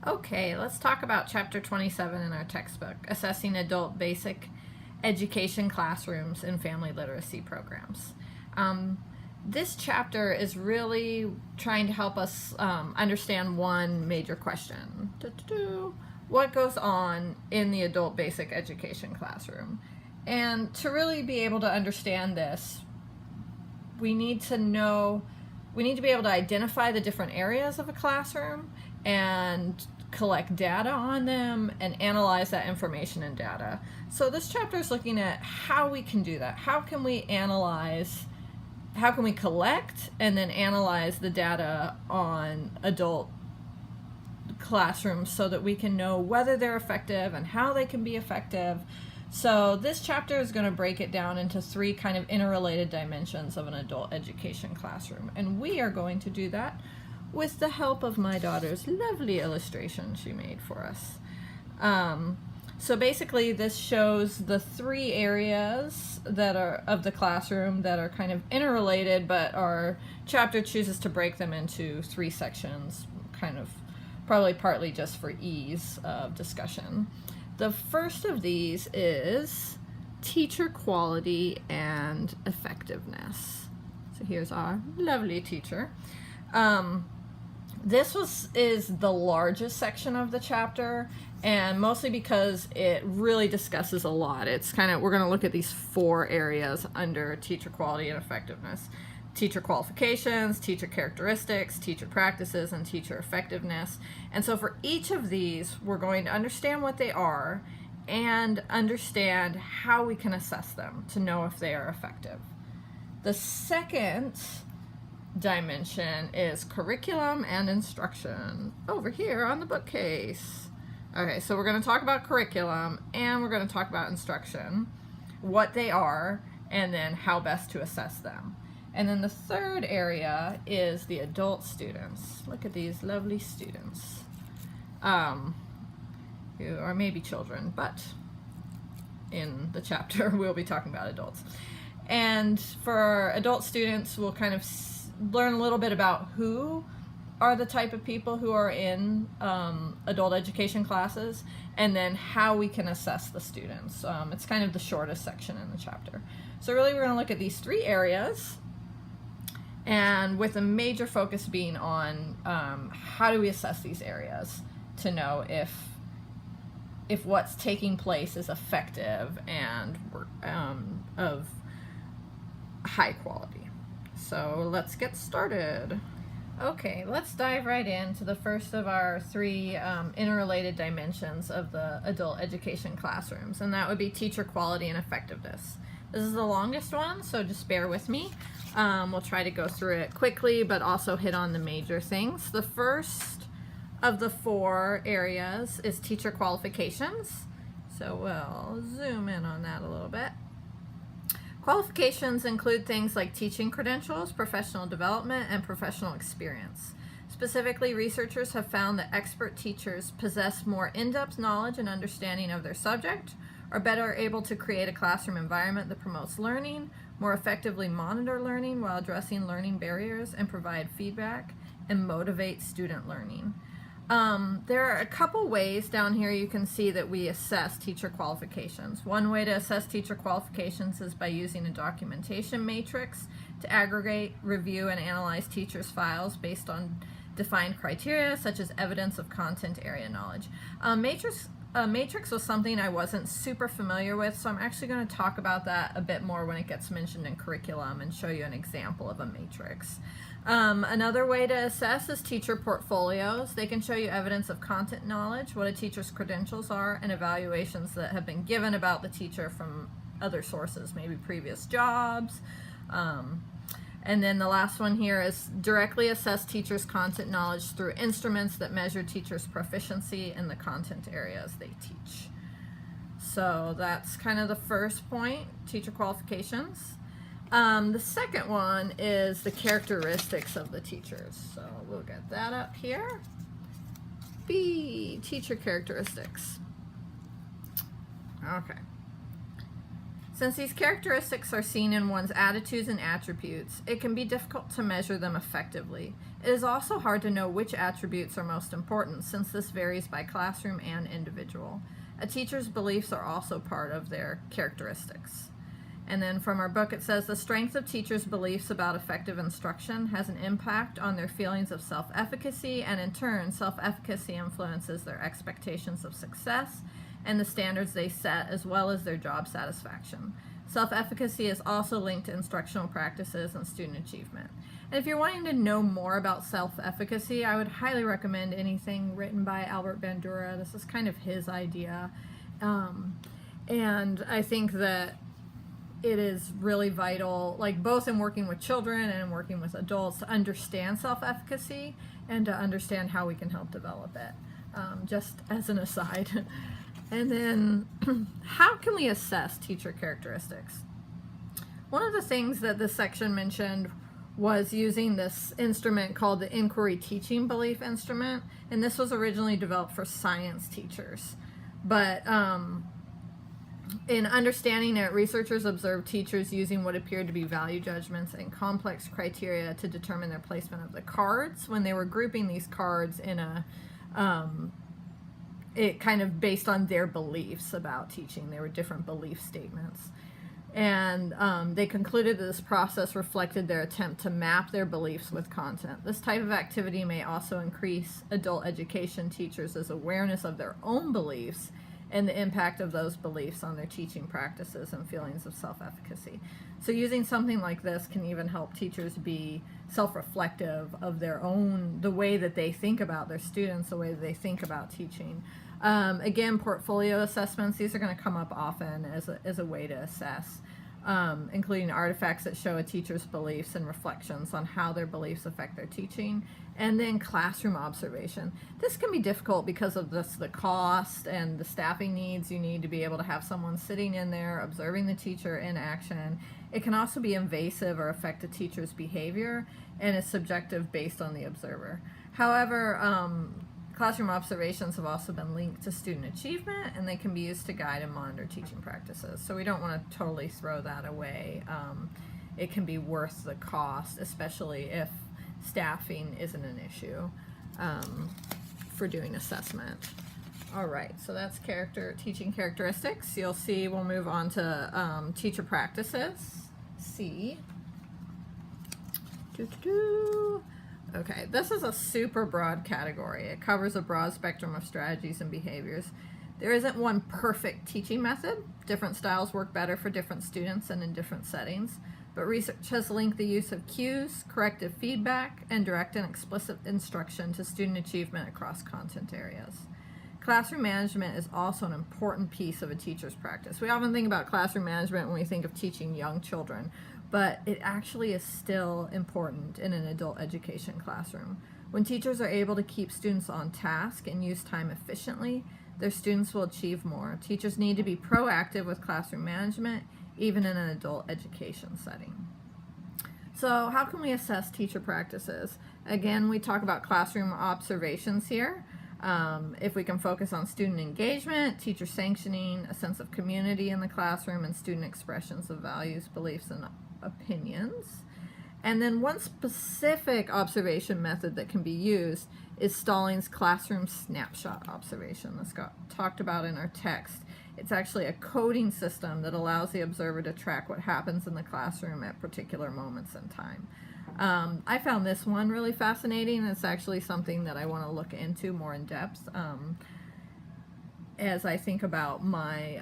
Okay, let's talk about chapter 27 in our textbook, Assessing Adult Basic Education Classrooms and Family Literacy Programs. This chapter is really trying to help us understand one major question. What goes on in the adult basic education classroom? And to really be able to understand this, we need to be able to identify the different areas of a classroom and collect data on them and analyze that information and data. So this chapter is looking at how we can do that. How can we collect and then analyze the data on adult classrooms so that we can know whether they're effective and how they can be effective. So this chapter is going to break it down into three kind of interrelated dimensions of an adult education classroom. And we are going to do that with the help of my daughter's lovely illustration she made for us. So basically this shows the three areas that are of the classroom that are kind of interrelated, but our chapter chooses to break them into three sections, kind of probably partly just for ease of discussion. The first of these is teacher quality and effectiveness. So here's our lovely teacher. This is the largest section of the chapter, and mostly because it really discusses a lot. We're going to look at these four areas under teacher quality and effectiveness: teacher qualifications, teacher characteristics, teacher practices, and teacher effectiveness. And so for each of these, we're going to understand what they are and understand how we can assess them to know if they are effective. The second dimension is curriculum and instruction, over here on the bookcase. Okay, so we're going to talk about curriculum and we're going to talk about instruction, what they are, and then how best to assess them. And then the third area is the adult students. Look at these lovely students. Who are maybe children, but in the chapter we'll be talking about adults. And for adult students, we'll kind of learn a little bit about who are the type of people who are in adult education classes, and then how we can assess the students. It's kind of the shortest section in the chapter. So really we're going to look at these three areas, and with a major focus being on how do we assess these areas to know if what's taking place is effective and of high quality. So let's get started. Okay, let's dive right into the first of our three interrelated dimensions of the adult education classrooms, and that would be teacher quality and effectiveness. This is the longest one, so just bear with me. We'll try to go through it quickly, but also hit on the major things. The first of the four areas is teacher qualifications. So we'll zoom in on that a little bit. Qualifications include things like teaching credentials, professional development, and professional experience. Specifically, researchers have found that expert teachers possess more in-depth knowledge and understanding of their subject, are better able to create a classroom environment that promotes learning, more effectively monitor learning while addressing learning barriers, and provide feedback and motivate student learning. There are a couple ways down here you can see that we assess teacher qualifications. One way to assess teacher qualifications is by using a documentation matrix to aggregate, review, and analyze teachers' files based on defined criteria such as evidence of content area knowledge. Matrix was something I wasn't super familiar with, so I'm actually going to talk about that a bit more when it gets mentioned in curriculum and show you an example of a matrix. Another way to assess is teacher portfolios. They can show you evidence of content knowledge, what a teacher's credentials are, and evaluations that have been given about the teacher from other sources, maybe previous jobs. And then the last one here is directly assess teachers' content knowledge through instruments that measure teachers' proficiency in the content areas they teach. So that's kind of the first point, teacher qualifications. The second one is the characteristics of the teachers. So we'll get that up here. B, teacher characteristics. Okay. Since these characteristics are seen in one's attitudes and attributes, it can be difficult to measure them effectively. It is also hard to know which attributes are most important, since this varies by classroom and individual. A teacher's beliefs are also part of their characteristics. And then from our book it says, the strength of teachers' beliefs about effective instruction has an impact on their feelings of self-efficacy, and in turn, self-efficacy influences their expectations of success and the standards they set, as well as their job satisfaction. Self-efficacy is also linked to instructional practices and student achievement. And if you're wanting to know more about self-efficacy, I would highly recommend anything written by Albert Bandura. This is kind of his idea. And I think that it is really vital, like both in working with children and in working with adults, to understand self-efficacy and to understand how we can help develop it, just as an aside. And then how can we assess teacher characteristics? One of the things that this section mentioned was using this instrument called the Inquiry Teaching Belief Instrument, and this was originally developed for science teachers. But in understanding it, researchers observed teachers using what appeared to be value judgments and complex criteria to determine their placement of the cards when they were grouping these cards in a it kind of based on their beliefs about teaching. There were different belief statements. And they concluded that this process reflected their attempt to map their beliefs with content. This type of activity may also increase adult education teachers' awareness of their own beliefs and the impact of those beliefs on their teaching practices and feelings of self-efficacy. So using something like this can even help teachers be self-reflective of their own, the way that they think about their students, the way that they think about teaching. Again, portfolio assessments, these are going to come up often as a way to assess, including artifacts that show a teacher's beliefs and reflections on how their beliefs affect their teaching. And then classroom observation. This can be difficult because of the cost and the staffing needs. You need to be able to have someone sitting in there observing the teacher in action. It can also be invasive or affect a teacher's behavior and is subjective based on the observer. However, classroom observations have also been linked to student achievement, and they can be used to guide and monitor teaching practices. So we don't want to totally throw that away. It can be worth the cost, especially if staffing isn't an issue for doing assessment. All right, so that's teaching characteristics. You'll see we'll move on to teacher practices. C. Okay, this is a super broad category. It covers a broad spectrum of strategies and behaviors. There isn't one perfect teaching method. Different styles work better for different students and in different settings. But research has linked the use of cues, corrective feedback, and direct and explicit instruction to student achievement across content areas. Classroom management is also an important piece of a teacher's practice. We often think about classroom management when we think of teaching young children, but it actually is still important in an adult education classroom. When teachers are able to keep students on task and use time efficiently, their students will achieve more. Teachers need to be proactive with classroom management, even in an adult education setting. So how can we assess teacher practices? Again, we talk about classroom observations here. If we can focus on student engagement, teacher sanctioning, a sense of community in the classroom, and student expressions of values, beliefs, and opinions. And then one specific observation method that can be used is Stallings' classroom snapshot observation. This got talked about in our text. It's actually a coding system that allows the observer to track what happens in the classroom at particular moments in time. I found this one really fascinating. It's actually something that I want to look into more in depth as I think about my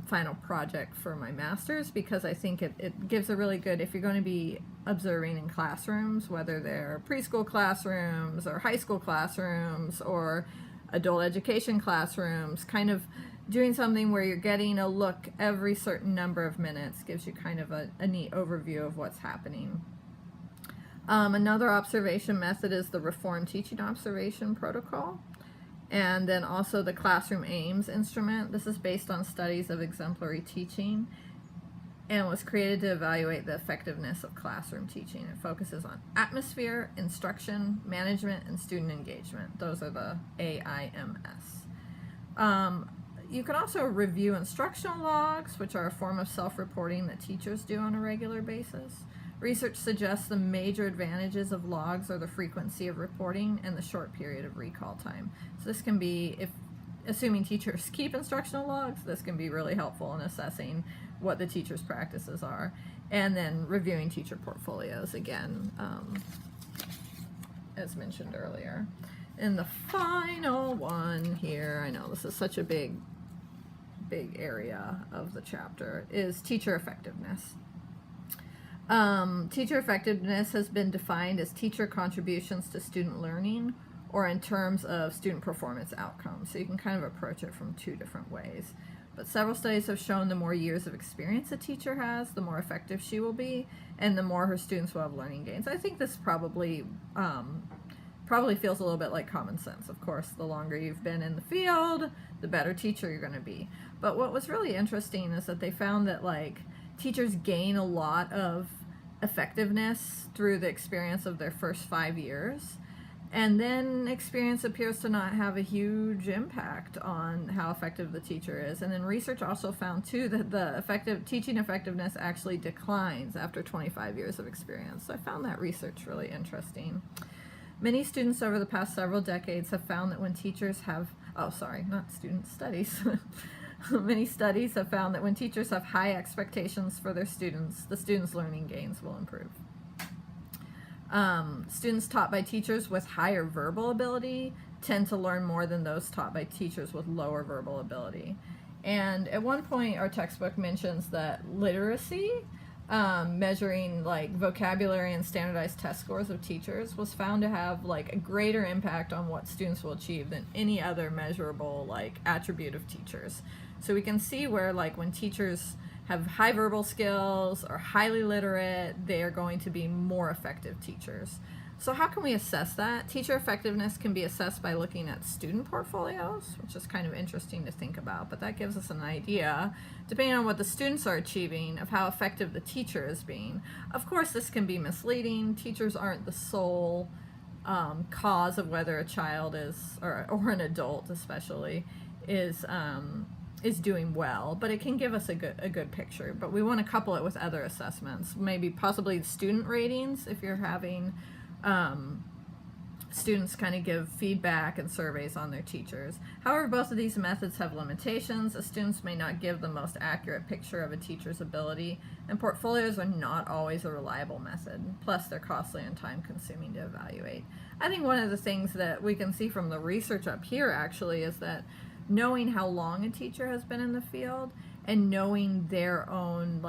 final project for my master's, because I think it gives a really good, if you're going to be observing in classrooms, whether they're preschool classrooms or high school classrooms or adult education classrooms, kind of doing something where you're getting a look every certain number of minutes gives you kind of a neat overview of what's happening. Another observation method is the Reform Teaching Observation Protocol, and then also the Classroom Aims instrument. This is based on studies of exemplary teaching and was created to evaluate the effectiveness of classroom teaching. It focuses on atmosphere, instruction, management, and student engagement. Those are the AIMS. You can also review instructional logs, which are a form of self-reporting that teachers do on a regular basis. Research suggests the major advantages of logs are the frequency of reporting and the short period of recall time. So this can be, if assuming teachers keep instructional logs, this can be really helpful in assessing what the teacher's practices are. And then reviewing teacher portfolios again, as mentioned earlier. And the final one here, I know this is such a big area of the chapter, is teacher effectiveness. Teacher effectiveness has been defined as teacher contributions to student learning or in terms of student performance outcomes. So you can kind of approach it from two different ways. But several studies have shown the more years of experience a teacher has, the more effective she will be, and the more her students will have learning gains. I think this probably feels a little bit like common sense. Of course, the longer you've been in the field, the better teacher you're going to be. But what was really interesting is that they found that teachers gain a lot of effectiveness through the experience of their first 5 years. And then experience appears to not have a huge impact on how effective the teacher is. And then research also found too that the teaching effectiveness actually declines after 25 years of experience. So I found that research really interesting. Many students over the past several decades have found that when teachers have, studies. Many studies have found that when teachers have high expectations for their students, the students' learning gains will improve. Students taught by teachers with higher verbal ability tend to learn more than those taught by teachers with lower verbal ability. And at one point, our textbook mentions that literacy, measuring vocabulary and standardized test scores of teachers, was found to have a greater impact on what students will achieve than any other measurable attribute of teachers. So we can see where when teachers have high verbal skills or highly literate, they are going to be more effective teachers. So how can we assess that? Teacher effectiveness can be assessed by looking at student portfolios, which is kind of interesting to think about, but that gives us an idea, depending on what the students are achieving, of how effective the teacher is being. Of course, this can be misleading. Teachers aren't the sole cause of whether a child is, or an adult especially, is doing well, but it can give us a good picture. But we want to couple it with other assessments, maybe possibly student ratings if you're having students kind of give feedback and surveys on their teachers. However, both of these methods have limitations, as students may not give the most accurate picture of a teacher's ability, and portfolios are not always a reliable method. Plus, they're costly and time-consuming to evaluate. I think one of the things that we can see from the research up here actually is that knowing how long a teacher has been in the field and knowing their own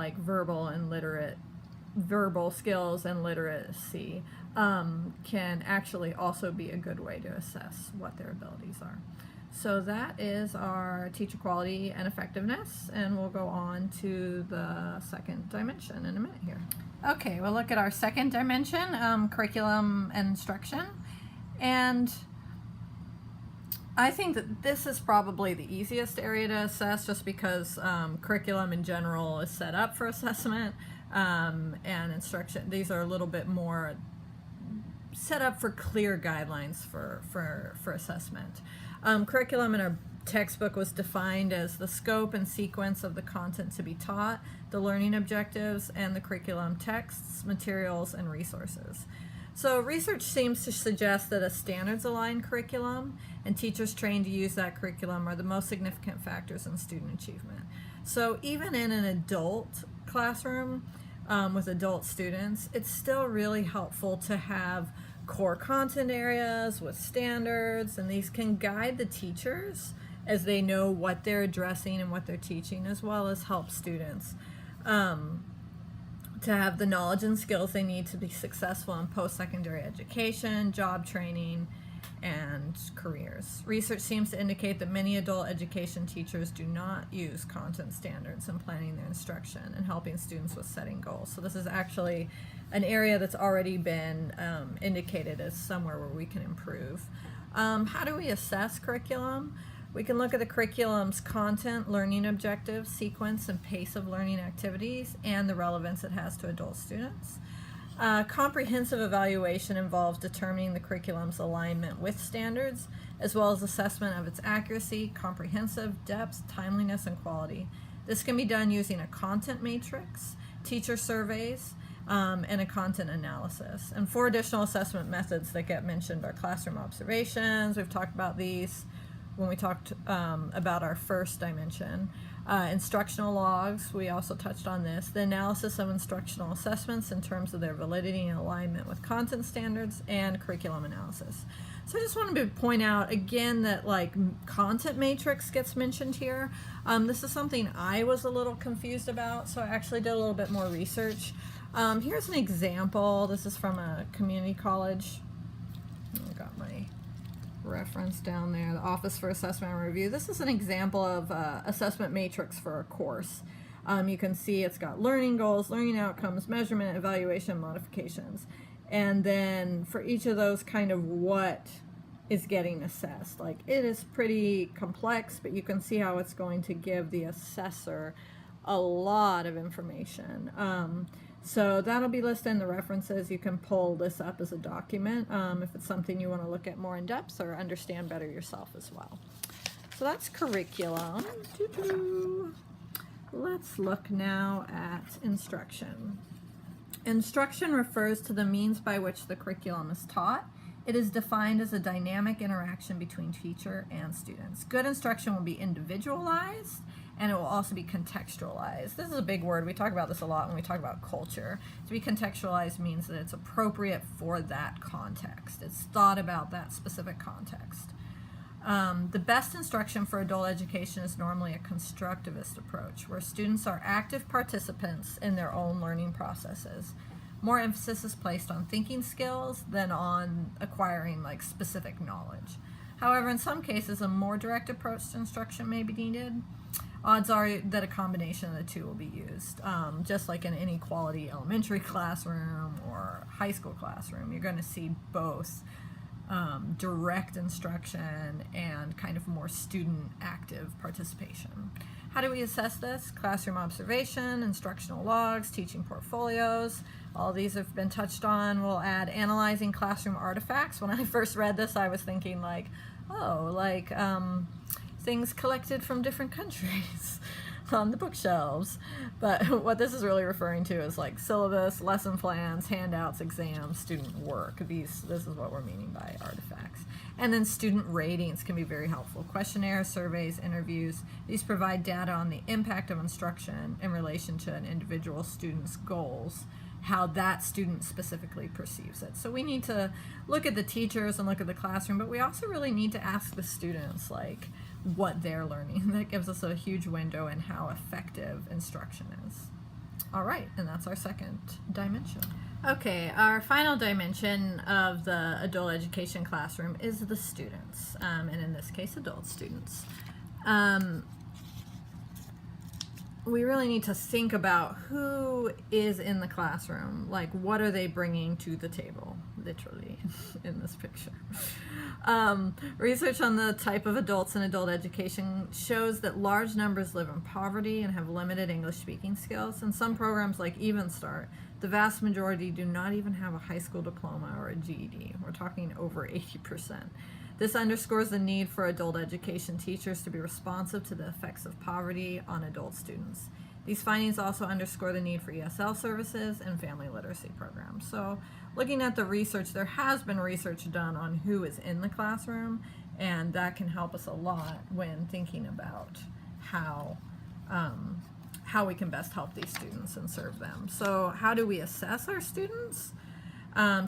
verbal skills and literacy can actually also be a good way to assess what their abilities are. So that is our teacher quality and effectiveness, and we'll go on to the second dimension in a minute here. Okay, we'll look at our second dimension, curriculum and instruction. And I think that this is probably the easiest area to assess, just because curriculum in general is set up for assessment, and instruction, these are a little bit more set up for clear guidelines for assessment. Curriculum in our textbook was defined as the scope and sequence of the content to be taught, the learning objectives, and the curriculum texts, materials, and resources. So research seems to suggest that a standards-aligned curriculum and teachers trained to use that curriculum are the most significant factors in student achievement. So even in an adult classroom with adult students, it's still really helpful to have core content areas with standards, and these can guide the teachers as they know what they're addressing and what they're teaching, as well as help students to have the knowledge and skills they need to be successful in post-secondary education, job training, and careers. Research seems to indicate that many adult education teachers do not use content standards in planning their instruction and helping students with setting goals. So this is actually an area that's already been indicated as somewhere where we can improve. How do we assess curriculum? We can look at the curriculum's content, learning objectives, sequence, and pace of learning activities, and the relevance it has to adult students. Comprehensive evaluation involves determining the curriculum's alignment with standards as well as assessment of its accuracy, comprehensive, depth, timeliness, and quality. This can be done using a content matrix, teacher surveys, and a content analysis. And 4 additional assessment methods that get mentioned are classroom observations. We've talked about these when we talked about our first dimension. Instructional logs, we also touched on this. The analysis of instructional assessments in terms of their validity and alignment with content standards, and curriculum analysis. So I just wanted to point out again that like content matrix gets mentioned here. This is something I was a little confused about, so I actually did a little bit more research. Here's an example. This is from a community college. I got my reference down there, the Office for Assessment and Review. This is an example of assessment matrix for a course. You can see it's got learning goals, learning outcomes, measurement, evaluation, modifications. And then for each of those, kind of what is getting assessed. Like, it is pretty complex, but you can see how it's going to give the assessor a lot of information. So that'll be listed in the references. You can pull this up as a document if it's something you want to look at more in depth or understand better yourself as well. So that's curriculum. Let's look now at instruction. Instruction refers to the means by which the curriculum is taught. It is defined as a dynamic interaction between teacher and students. Good instruction will be individualized, and it will also be contextualized. This is a big word. We talk about this a lot when we talk about culture. To be contextualized means that it's appropriate for that context. It's thought about that specific context. The best instruction for adult education is normally a constructivist approach, where students are active participants in their own learning processes. More emphasis is placed on thinking skills than on acquiring like specific knowledge. However, in some cases, a more direct approach to instruction may be needed. Odds are that a combination of the two will be used. Just like in any quality elementary classroom or high school classroom, you're going to see both direct instruction and kind of more student active participation. How do we assess this? Classroom observation, instructional logs, teaching portfolios. All these have been touched on. We'll add analyzing classroom artifacts. When I first read this, I was thinking like, oh, like things collected from different countries on the bookshelves. But what this is really referring to is like syllabus, lesson plans, handouts, exams, student work. This is what we're meaning by artifacts. And then student ratings can be very helpful. Questionnaires, surveys, interviews. These provide data on the impact of instruction in relation to an individual student's goals, how that student specifically perceives it. So we need to look at the teachers and look at the classroom, but we also really need to ask the students like what they're learning. That gives us a huge window in how effective instruction is. All right, and that's our second dimension. Okay, our final dimension of the adult education classroom is the students, and in this case, adult students. We really need to think about who is in the classroom, like what are they bringing to the table, literally, in this picture. Research on the type of adults in adult education shows that large numbers live in poverty and have limited English speaking skills. In some programs like Even Start, the vast majority do not even have a high school diploma or a GED. We're talking over 80%. This underscores the need for adult education teachers to be responsive to the effects of poverty on adult students. These findings also underscore the need for ESL services and family literacy programs. So looking at the research, there has been research done on who is in the classroom, and that can help us a lot when thinking about how we can best help these students and serve them. So how do we assess our students?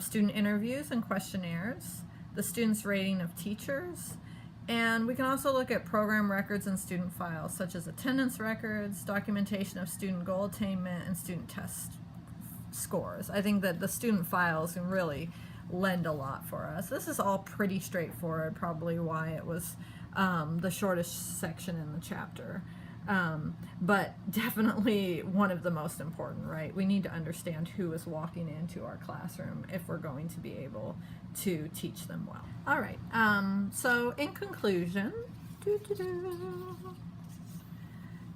Student interviews and questionnaires, the students' rating of teachers, and we can also look at program records and student files, such as attendance records, documentation of student goal attainment, and student test scores. I think that the student files can really lend a lot for us. This is all pretty straightforward, probably why it was the shortest section in the chapter. But definitely one of the most important, right? We need to understand who is walking into our classroom if we're going to be able to teach them well. All right,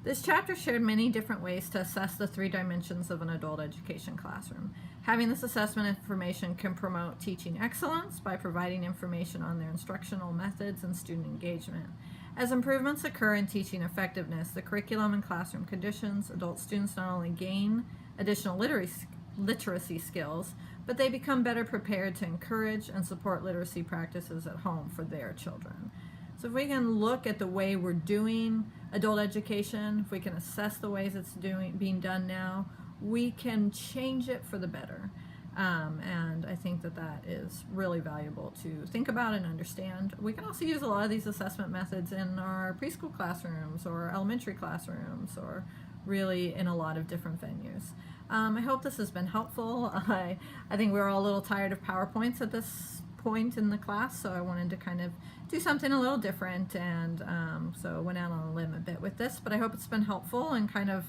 This chapter shared many different ways to assess the 3 dimensions of an adult education classroom. Having this assessment information can promote teaching excellence by providing information on their instructional methods and student engagement. As improvements occur in teaching effectiveness, the curriculum and classroom conditions, adult students not only gain additional literacy skills, but they become better prepared to encourage and support literacy practices at home for their children. So if we can look at the way we're doing adult education, if we can assess the ways it's being done now, we can change it for the better. And I think that is really valuable to think about and understand. We can also use a lot of these assessment methods in our preschool classrooms or elementary classrooms, or really in a lot of different venues. I hope this has been helpful. I think we're all a little tired of PowerPoints at this point in the class, so I wanted to kind of do something a little different, and so I went out on a limb a bit with this, but I hope it's been helpful and kind of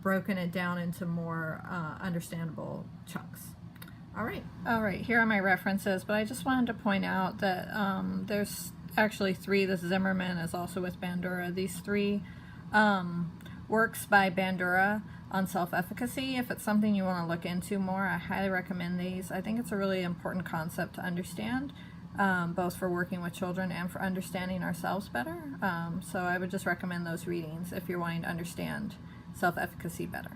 broken it down into more understandable chunks. All right, here are my references, but I just wanted to point out that there's actually 3. This Zimmerman is also with Bandura. These 3 works by Bandura on self-efficacy. If it's something you want to look into more, I highly recommend these. I think it's a really important concept to understand, both for working with children and for understanding ourselves better. So I would just recommend those readings if you're wanting to understand self-efficacy better.